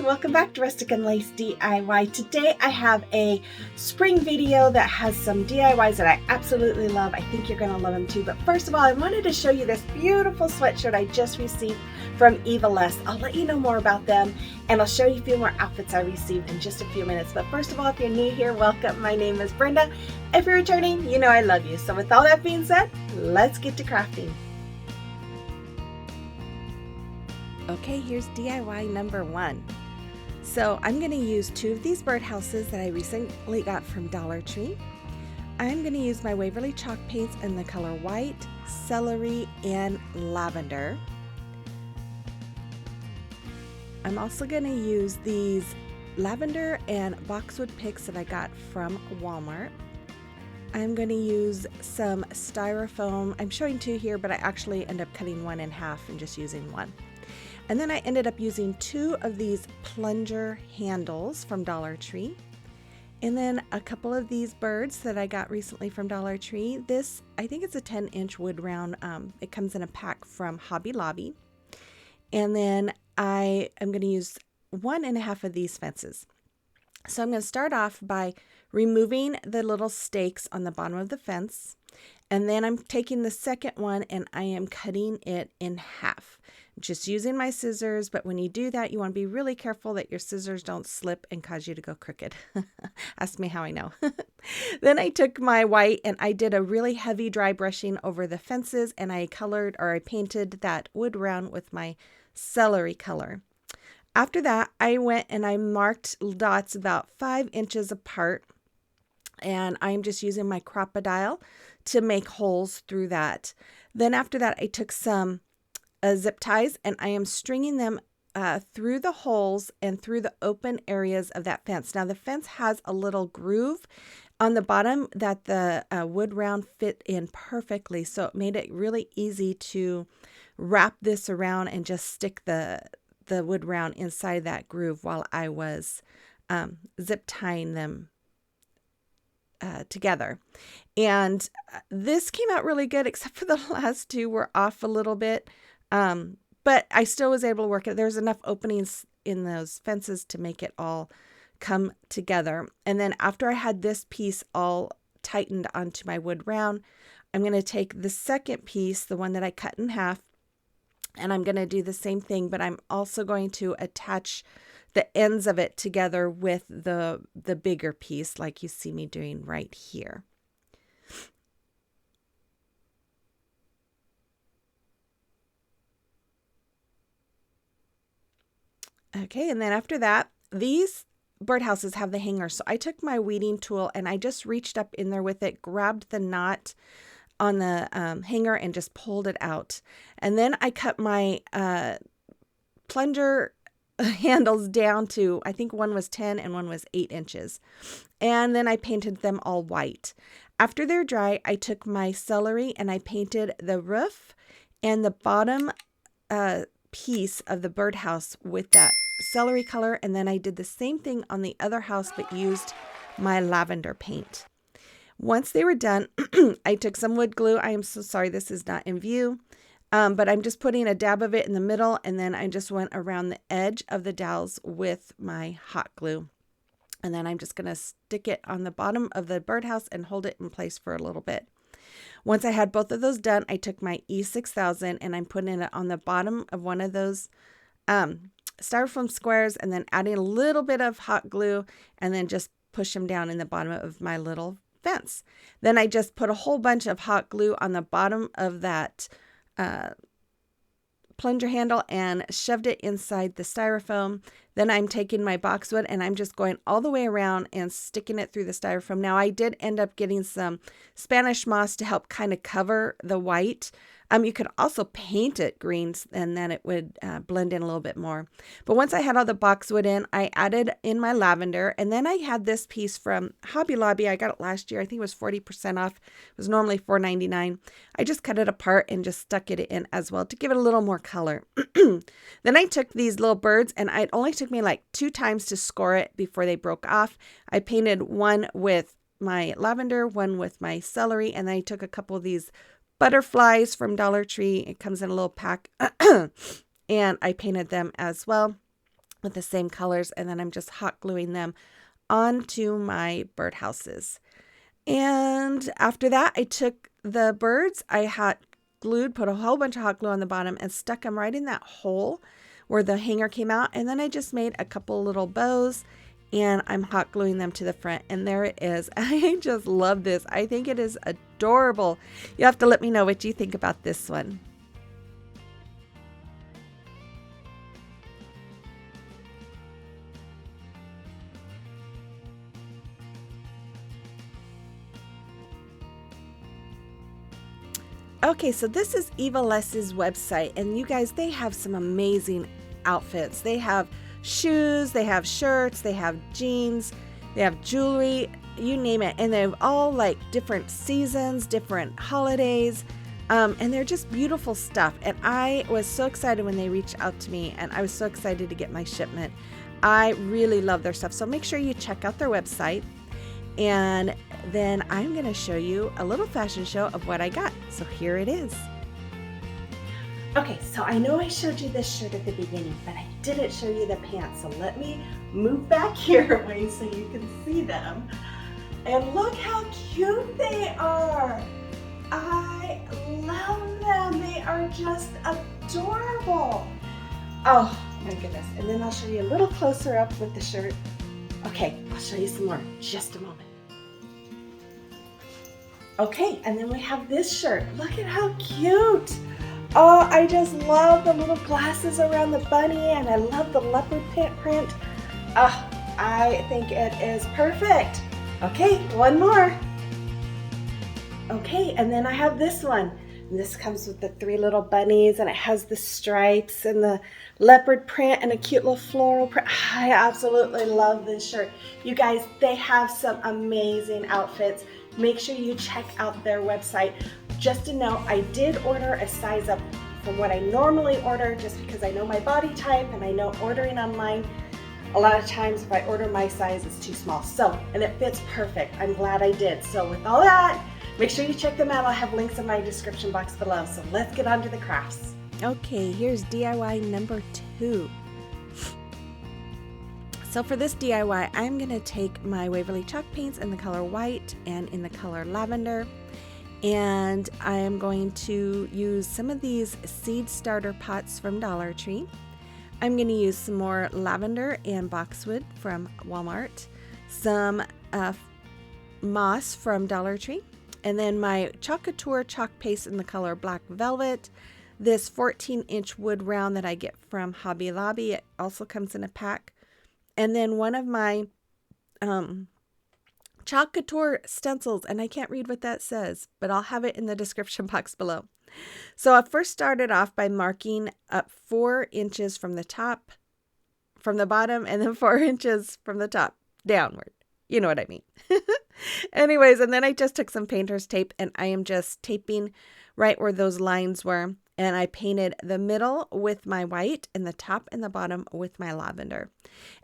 welcome back to Rustic and Lace DIY. Today I have a spring video that has some DIYs that I absolutely love. I think you're going to love them too. But first of all, I wanted to show you this beautiful sweatshirt I just received from Evaless. I'll let you know more about them and I'll show you a few more outfits I received in just a few minutes. But first of all, if you're new here, welcome. My name is Brenda. If you're returning, you know I love you. So with all that being said, let's get to crafting. Okay, here's DIY number 1. So I'm going to use 2 of these birdhouses that I recently got from Dollar Tree. I'm going to use my Waverly chalk paints in the color white, celery, and lavender. I'm also going to use these lavender and boxwood picks that I got from Walmart. I'm going to use some styrofoam. I'm showing 2 here, but I actually end up cutting one in half and just using one. And then I ended up using 2 of these plunger handles from Dollar Tree. And then a couple of these birds that I got recently from Dollar Tree. This, I think it's a 10-inch wood round. It comes in a pack from Hobby Lobby. And then I am going to use 1.5 of these fences. So I'm going to start off by removing the little stakes on the bottom of the fence. And then I'm taking the second one and I am cutting it in half. Just using my scissors, but when you do that, you want to be really careful that your scissors don't slip and cause you to go crooked. Ask me how I know. Then I took my white and I did a really heavy dry brushing over the fences and I colored or I painted that wood round with my celery color. After that, I went and I marked dots about 5 inches apart. And I'm just using my crocodile to make holes through that. Then after that, I took some zip ties and I am stringing them through the holes and through the open areas of that fence. Now the fence has a little groove on the bottom that the wood round fit in perfectly. So it made it really easy to wrap this around and just stick the wood round inside that groove while I was zip tying them together. And this came out really good, except for the last 2 were off a little bit. But I still was able to work it. There's enough openings in those fences to make it all come together. And then after I had this piece all tightened onto my wood round, I'm going to take the second piece, the one that I cut in half, and I'm going to do the same thing, but I'm also going to attach the ends of it together with the bigger piece like you see me doing right here. Okay, and then after that, these birdhouses have the hanger. So I took my weeding tool and I just reached up in there with it, grabbed the knot on the hanger and just pulled it out. And then I cut my plunger handles down to, I think one was 10 and one was 8 inches. And then I painted them all white. After they're dry, I took my celery and I painted the roof and the bottom piece of the birdhouse with that celery color. And then I did the same thing on the other house, but used my lavender paint. Once they were done, I took some wood glue. I am so sorry this is not in view, but I'm just putting a dab of it in the middle, and then I just went around the edge of the dowels with my hot glue. And then I'm just going to stick it on the bottom of the birdhouse and hold it in place for a little bit. Once I had both of those done, I took my E6000 and I'm putting it on the bottom of one of those styrofoam squares and then adding a little bit of hot glue and then just push them down in the bottom of my little fence. Then I just put a whole bunch of hot glue on the bottom of that plunger handle and shoved it inside the styrofoam. Then I'm taking my boxwood and I'm just going all the way around and sticking it through the styrofoam. Now I did end up getting some Spanish moss to help kind of cover the white. You could also paint it greens and then it would blend in a little bit more. But once I had all the boxwood in, I added in my lavender. And then I had this piece from Hobby Lobby. I got it last year. I think it was 40% off. It was normally $4.99. I just cut it apart and just stuck it in as well to give it a little more color. Then I took these little birds and it only took me like 2 times to score it before they broke off. I painted one with my lavender, one with my celery, and then I took a couple of these butterflies from Dollar Tree. It comes in a little pack and I painted them as well. with the same colors, and then I'm just hot gluing them onto my birdhouses. And after that, I took the birds, I hot glued, put a whole bunch of hot glue on the bottom and stuck them right in that hole where the hanger came out. And then I just made a couple little bows and I'm hot gluing them to the front. And there it is. I just love this. I think it is adorable. You have to let me know what you think about this one. Okay, so this is Evaless's website, and you guys, they have some amazing outfits. They have shoes, they have shirts, they have jeans, they have jewelry, you name it, and they have all like different seasons, different holidays, and they're just beautiful stuff. And I was so excited when they reached out to me, and I was so excited to get my shipment. I really love their stuff, so make sure you check out their website. And then I'm going to show you a little fashion show of what I got. So here it is. Okay, so I know I showed you this shirt at the beginning, but I didn't show you the pants. So let me move back here a way so you can see them. And look how cute they are. I love them. They are just adorable. Oh my goodness. And then I'll show you a little closer up with the shirt. Okay, I'll show you some more in just a moment. Okay, and then we have this shirt. Look at how cute. Oh, I just love the little glasses around the bunny, and I love the leopard print. Oh, I think it is perfect. Okay, one more. Okay, and then I have this one. And this comes with the 3 little bunnies, and it has the stripes and the leopard print and a cute little floral print. I absolutely love this shirt. You guys, they have some amazing outfits. Make sure you check out their website. Just to know, I did order a size up from what I normally order just because I know my body type, and I know ordering online, a lot of times if I order my size, it's too small. So, and it fits perfect. I'm glad I did. So with all that, make sure you check them out. I'll have links in my description box below. So let's get on to the crafts. Okay, here's DIY number 2. So for this DIY, I'm going to take my Waverly chalk paints in the color white and in the color lavender. And I am going to use some of these seed starter pots from Dollar Tree. I'm going to use some more lavender and boxwood from Walmart, some moss from Dollar Tree, and then my Chalk Couture chalk paste in the color Black Velvet, this 14-inch wood round that I get from Hobby Lobby. It also comes in a pack. And then one of my Chalk Couture stencils, and I can't read what that says, but I'll have it in the description box below. So I first started off by marking up 4 inches from the top, from the bottom, and then 4 inches from the top downward. You know what I mean. Anyways, and then I just took some painter's tape and I am just taping right where those lines were. And I painted the middle with my white and the top and the bottom with my lavender.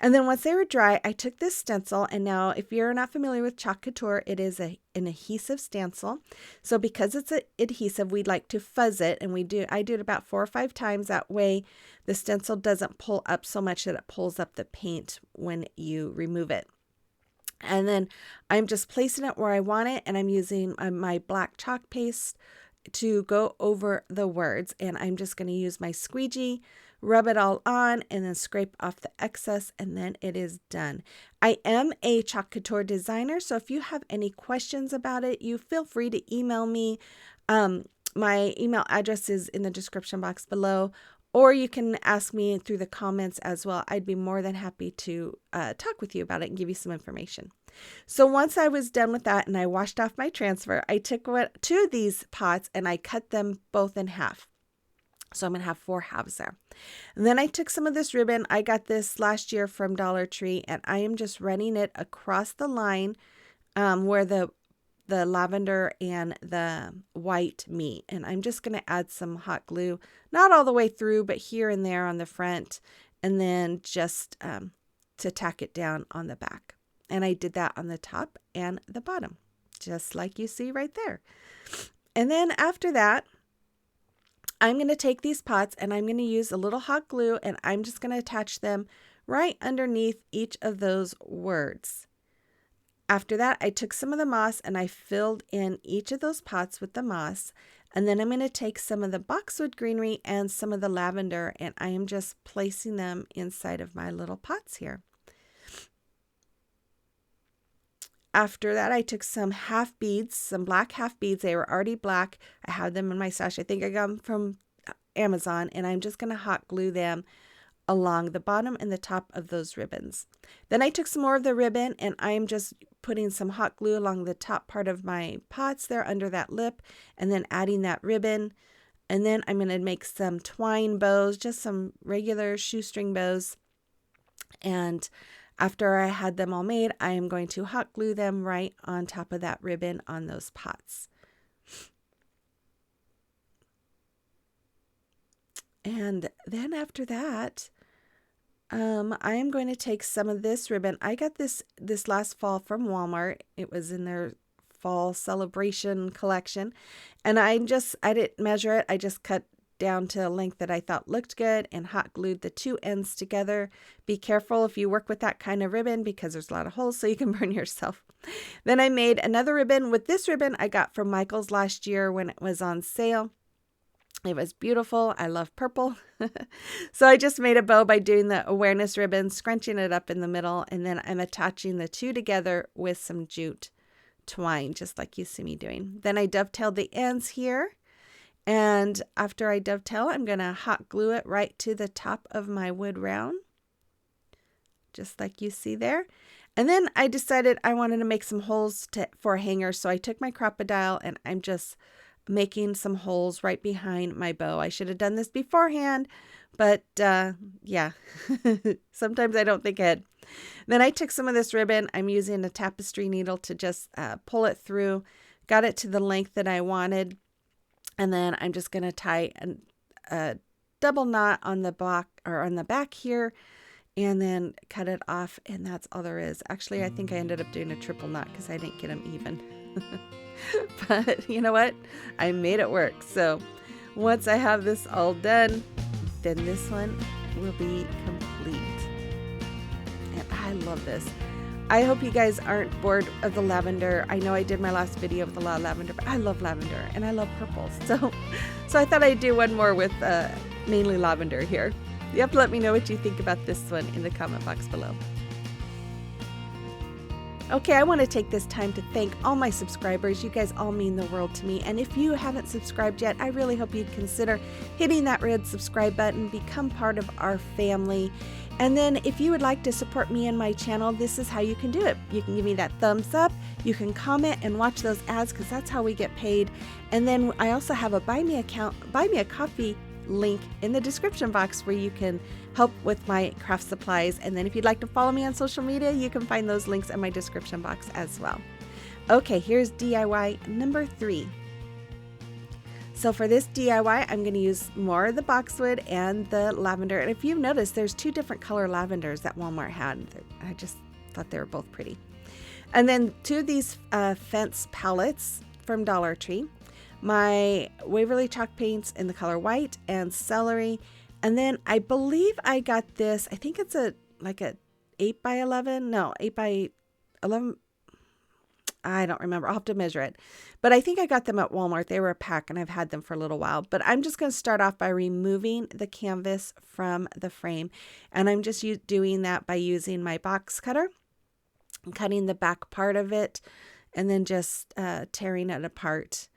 And then once they were dry, I took this stencil. And now if you're not familiar with Chalk Couture, it is an adhesive stencil. So because it's an adhesive, we'd like to fuzz it. And I do it about 4 or 5 times. That way the stencil doesn't pull up so much that it pulls up the paint when you remove it. And then I'm just placing it where I want it. And I'm using my black chalk paste to go over the words, and I'm just going to use my squeegee, rub it all on, and then scrape off the excess, and then it is done. I am a Chalk Couture designer, so if you have any questions about it, you feel free to email me. My email address is in the description box below, or you can ask me through the comments as well. I'd be more than happy to talk with you about it and give you some information. So once I was done with that and I washed off my transfer, I took 2 of these pots and I cut them both in half. So I'm going to have 4 halves there. And then I took some of this ribbon. I got this last year from Dollar Tree, and I am just running it across the line where the lavender and the white meet. And I'm just going to add some hot glue, not all the way through, but here and there on the front, and then just to tack it down on the back. And I did that on the top and the bottom, just like you see right there. And then after that, I'm going to take these pots and I'm going to use a little hot glue, and I'm just going to attach them right underneath each of those words. After that, I took some of the moss and I filled in each of those pots with the moss. And then I'm going to take some of the boxwood greenery and some of the lavender, and I am just placing them inside of my little pots here. After that, I took some half beads, some black half beads. They were already black. I had them in my stash. I think I got them from Amazon, and I'm just going to hot glue them along the bottom and the top of those ribbons. Then I took some more of the ribbon, and I'm just putting some hot glue along the top part of my pots there under that lip, and then adding that ribbon. And then I'm going to make some twine bows, just some regular shoestring bows. And after I had them all made, I am going to hot glue them right on top of that ribbon on those pots. And then after that, I am going to take some of this ribbon. I got this last fall from Walmart. It was in their fall celebration collection. And I didn't measure it. I just cut down to a length that I thought looked good and hot glued the two ends together. Be careful if you work with that kind of ribbon because there's a lot of holes so you can burn yourself. Then I made another ribbon. With this ribbon I got from Michael's last year when it was on sale. It was beautiful. I love purple. So I just made a bow by doing the awareness ribbon, scrunching it up in the middle, and then I'm attaching the two together with some jute twine, just like you see me doing. Then I dovetailed the ends here. And after I dovetail, I'm going to hot glue it right to the top of my wood round, just like you see there. And then I decided I wanted to make some holes for a hanger. So I took my crocodile and I'm just making some holes right behind my bow. I should have done this beforehand, but yeah, sometimes I don't think ahead. Then I took some of this ribbon. I'm using a tapestry needle to just pull it through, got it to the length that I wanted. And then I'm just going to tie a double knot on the back here and then cut it off. And that's all there is. Actually, I think I ended up doing a triple knot because I didn't get them even. But you know what? I made it work. So once I have this all done, then this one will be complete. And I love this. I hope you guys aren't bored of the lavender. I know I did my last video with a lot of lavender, but I love lavender and I love purple. So I thought I'd do one more with mainly lavender here. You have to let me know what you think about this one in the comment box below. Okay, I want to take this time to thank all my subscribers. You guys all mean the world to me. And if you haven't subscribed yet, I really hope you'd consider hitting that red subscribe button, become part of our family. And then if you would like to support me and my channel, this is how you can do it. You can give me that thumbs up, you can comment and watch those ads because that's how we get paid. And then I also have a buy me a coffee link in the description box where you can help with my craft supplies. And then if you'd like to follow me on social media, you can find those links in my description box as well. Okay, here's DIY number 3. So for this DIY, I'm going to use more of the boxwood and the lavender. And if you've noticed, there's 2 different color lavenders that Walmart had. I just thought they were both pretty. And then 2 of these fence palettes from Dollar Tree. My Waverly chalk paints in the color white and celery. And then I believe I got this, I think it's like a 8 by 11. No, 8 by 11. I don't remember. I'll have to measure it. But I think I got them at Walmart. They were a pack and I've had them for a little while. But I'm just going to start off by removing the canvas from the frame. And I'm just doing that by using my box cutter. I'm cutting the back part of it and then just tearing it apart.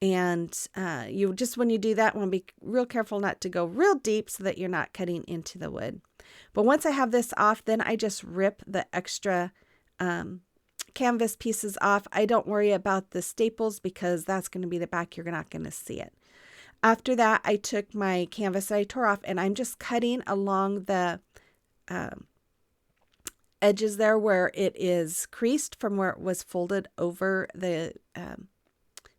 And when you do that, want to be real careful not to go real deep so that you're not cutting into the wood. But once I have this off, then I just rip the extra canvas pieces off. I don't worry about the staples because that's going to be the back. You're not going to see it. After that, I took my canvas that I tore off and I'm just cutting along the edges there where it is creased from where it was folded over the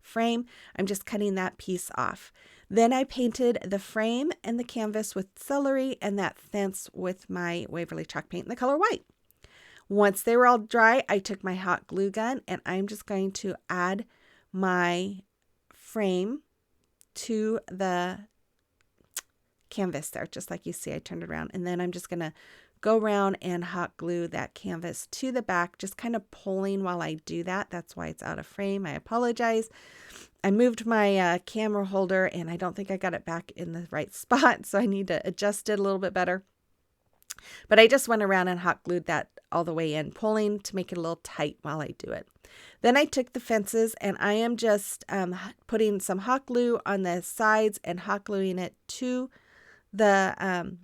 frame. I'm just cutting that piece off. Then I painted the frame and the canvas with celery and that fence with my Waverly chalk paint in the color white. Once they were all dry, I took my hot glue gun and I'm just going to add my frame to the canvas there, just like you see. I turned it around and then I'm just going to go around and hot glue that canvas to the back, just kind of pulling while I do that. That's why it's out of frame. I apologize. I moved my camera holder and I don't think I got it back in the right spot, so I need to adjust it a little bit better. But I just went around and hot glued that all the way in, pulling to make it a little tight while I do it. Then I took the fences and I am just putting some hot glue on the sides and hot gluing it to the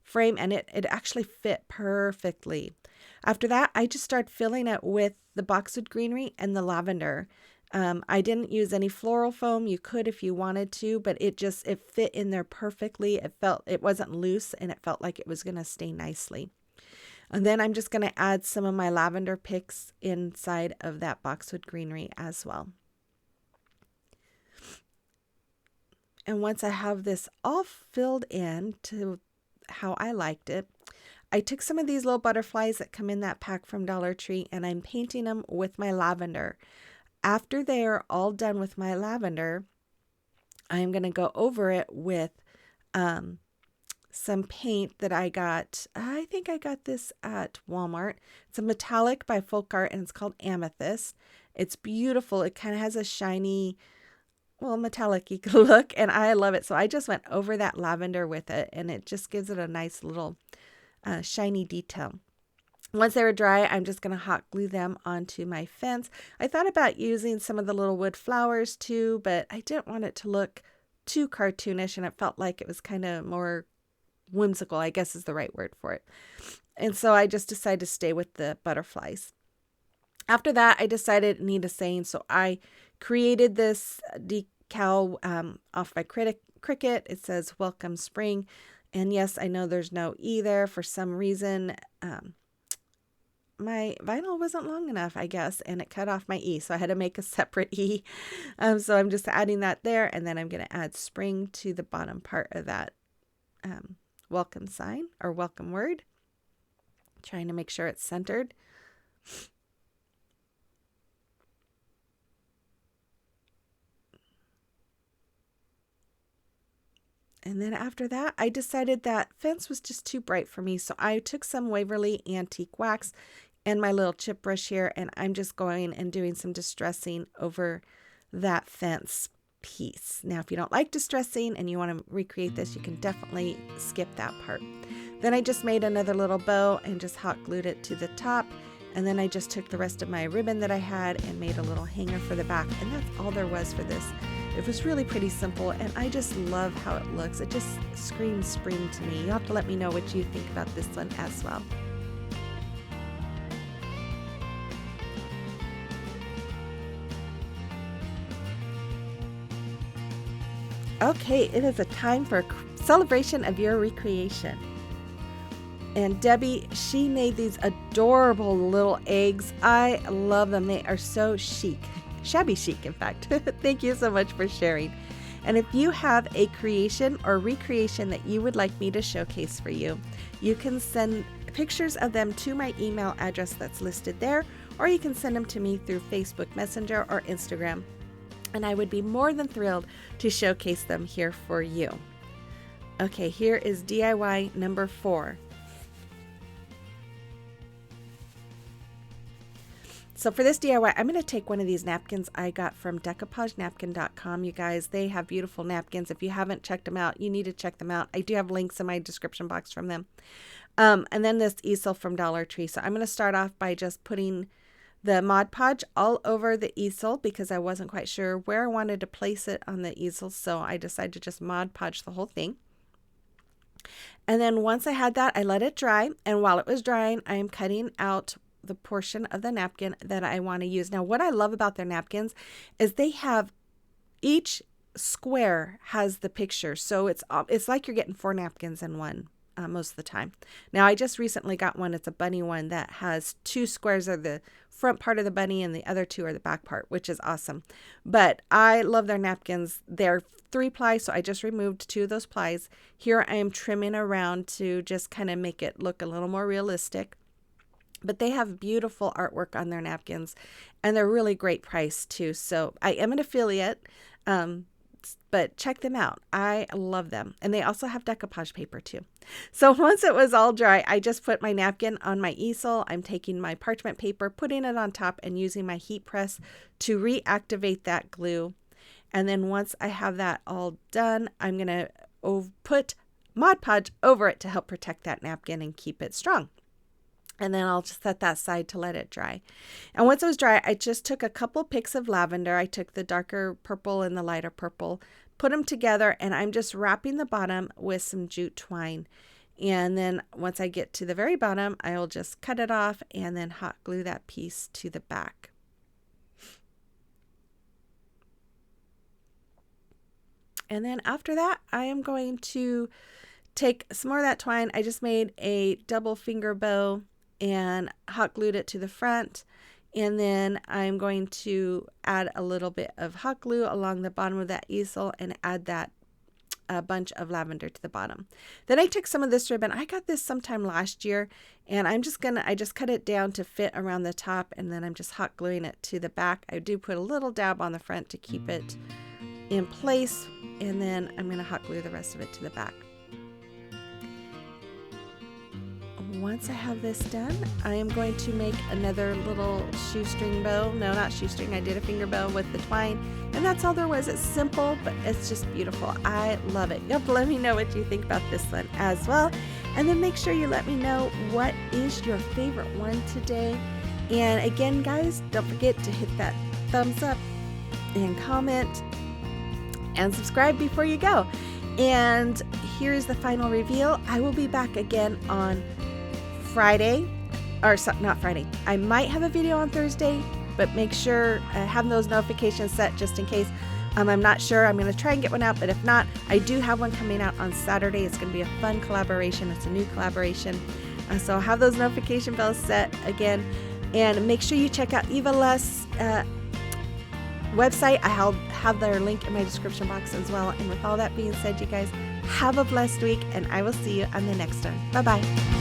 frame, and it actually fit perfectly. After that, I just started filling it with the boxwood greenery and the lavender. I didn't use any floral foam. You could if you wanted to, but it fit in there perfectly. It wasn't loose and it felt like it was going to stay nicely. And then I'm just going to add some of my lavender picks inside of that boxwood greenery as well. And once I have this all filled in to how I liked it, I took some of these little butterflies that come in that pack from Dollar Tree and I'm painting them with my lavender. After they are all done with my lavender, I'm going to go over it with some paint that I got. I think I got this at Walmart. It's a metallic by Folk Art and it's called Amethyst. It's beautiful. It kind of has a shiny, well, metallic-y look and I love it. So I just went over that lavender with it and it just gives it a nice little shiny detail. Once they were dry, I'm just going to hot glue them onto my fence. I thought about using some of the little wood flowers too, but I didn't want it to look too cartoonish and it felt like it was kind of more whimsical, I guess is the right word for it. And so I just decided to stay with the butterflies. After that, I decided it needed a saying, so I created this decal off my Cricut. It says, "Welcome Spring." And yes, I know there's no E there. For some reason, my vinyl wasn't long enough, I guess, and it cut off my E, so I had to make a separate E. So I'm just adding that there, and then I'm going to add spring to the bottom part of that welcome sign or welcome word. Trying to make sure it's centered. And then after that, I decided that fence was just too bright for me. So I took some Waverly antique wax and my little chip brush here, and I'm just going and doing some distressing over that fence piece. Now, if you don't like distressing and you want to recreate this, you can definitely skip that part. Then I just made another little bow and just hot glued it to the top. And then I just took the rest of my ribbon that I had and made a little hanger for the back. And that's all there was for this. It was really pretty simple, and I just love how it looks. It just screams spring to me. You'll have to let me know what you think about this one as well. Okay, it is a time for a celebration of your recreation. And Debbie, she made these adorable little eggs. I love them. They are so chic. Shabby chic, in fact. Thank you so much for sharing. And if you have a creation or recreation that you would like me to showcase for you, you can send pictures of them to my email address that's listed there, or you can send them to me through Facebook Messenger or Instagram. And I would be more than thrilled to showcase them here for you. Okay, here is DIY number 4. So for this DIY, I'm going to take one of these napkins I got from decoupageddnapkin.com. You guys, they have beautiful napkins. If you haven't checked them out, you need to check them out. I do have links in my description box from them. And then this easel from Dollar Tree. So I'm going to start off by just putting the Mod Podge all over the easel because I wasn't quite sure where I wanted to place it on the easel. So I decided to just Mod Podge the whole thing. And then once I had that, I let it dry. And while it was drying, I am cutting out the portion of the napkin that I want to use. Now, what I love about their napkins is they have each square has the picture. So it's like you're getting 4 napkins in one most of the time. Now, I just recently got one. It's a bunny one that has 2 squares are the front part of the bunny and the other 2 are the back part, which is awesome. But I love their napkins. They're 3-ply, so I just removed 2 of those plies. Here I am trimming around to just kind of make it look a little more realistic. But they have beautiful artwork on their napkins, and they're really great price too. So I am an affiliate. but check them out. I love them. And they also have decoupage paper too. So once it was all dry, I just put my napkin on my easel. I'm taking my parchment paper, putting it on top, and using my heat press to reactivate that glue. And then once I have that all done, I'm going to put Mod Podge over it to help protect that napkin and keep it strong. And then I'll just set that aside to let it dry. And once it was dry, I just took a couple picks of lavender. I took the darker purple and the lighter purple, put them together, and I'm just wrapping the bottom with some jute twine. And then once I get to the very bottom, I'll just cut it off and then hot glue that piece to the back. And then after that, I am going to take some more of that twine. I just made a double finger bow and hot glued it to the front. And then I'm going to add a little bit of hot glue along the bottom of that easel and add that bunch of lavender to the bottom. Then I took some of this ribbon. I got this sometime last year, and I just cut it down to fit around the top, and then I'm just hot gluing it to the back. I do put a little dab on the front to keep it in place, and then I'm going to hot glue the rest of it to the back. Once I have this done, I am going to make another little shoestring bow. No, not shoestring. I did a finger bow with the twine, and that's all there was. It's simple, but it's just beautiful. I love it. You have to let me know what you think about this one as well. And then make sure you let me know what is your favorite one today. And again, guys, don't forget to hit that thumbs up and comment and subscribe before you go. And here's the final reveal. I will be back again on Friday, or not Friday. I might have a video on Thursday, but make sure have those notifications set just in case. I'm not sure. I'm going to try and get one out, but if not, I do have one coming out on Saturday. It's going to be a fun collaboration. It's a new collaboration. So I'll have those notification bells set again. And make sure you check out Evaless website. I'll have their link in my description box as well. And with all that being said, you guys, have a blessed week, and I will see you on the next one. Bye-bye.